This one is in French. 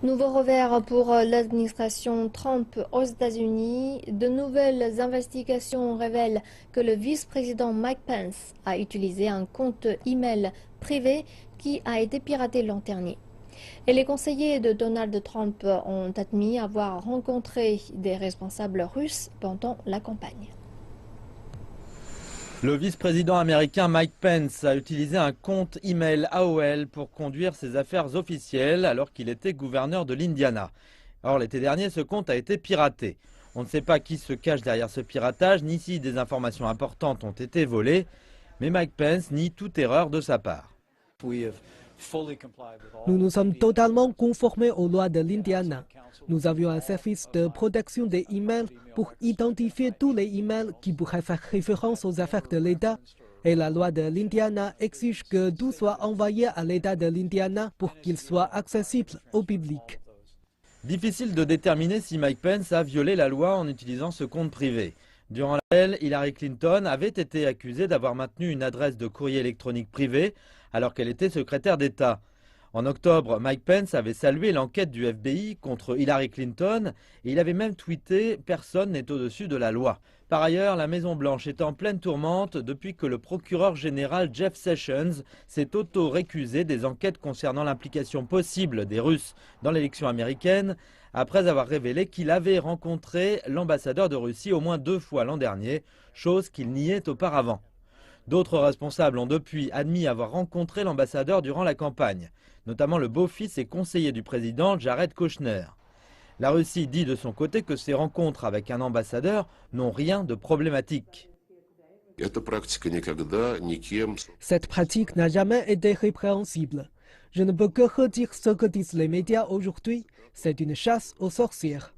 Nouveau revers pour l'administration Trump aux États-Unis. De nouvelles investigations révèlent que le vice-président Mike Pence a utilisé un compte e-mail privé qui a été piraté l'an dernier. Et les conseillers de Donald Trump ont admis avoir rencontré des responsables russes pendant la campagne. Le vice-président américain Mike Pence a utilisé un compte email AOL pour conduire ses affaires officielles alors qu'il était gouverneur de l'Indiana. Or, l'été dernier, ce compte a été piraté. On ne sait pas qui se cache derrière ce piratage, ni si des informations importantes ont été volées, mais Mike Pence nie toute erreur de sa part. Nous nous sommes totalement conformés aux lois de l'Indiana. Nous avions un service de protection des emails pour identifier tous les emails qui pourraient faire référence aux affaires de l'État. Et la loi de l'Indiana exige que tout soit envoyé à l'État de l'Indiana pour qu'il soit accessible au public. Difficile de déterminer si Mike Pence a violé la loi en utilisant ce compte privé. Durant laquelle Hillary Clinton avait été accusée d'avoir maintenu une adresse de courrier électronique privée alors qu'elle était secrétaire d'État. En octobre, Mike Pence avait salué l'enquête du FBI contre Hillary Clinton et il avait même tweeté « Personne n'est au-dessus de la loi ». Par ailleurs, la Maison-Blanche est en pleine tourmente depuis que le procureur général Jeff Sessions s'est auto-récusé des enquêtes concernant l'implication possible des Russes dans l'élection américaine après avoir révélé qu'il avait rencontré l'ambassadeur de Russie au moins 2 fois l'an dernier, chose qu'il niait auparavant. D'autres responsables ont depuis admis avoir rencontré l'ambassadeur durant la campagne, notamment le beau-fils et conseiller du président Jared Kushner. La Russie dit de son côté que ces rencontres avec un ambassadeur n'ont rien de problématique. Cette pratique n'a jamais été répréhensible. Je ne peux que redire ce que disent les médias aujourd'hui. C'est une chasse aux sorcières.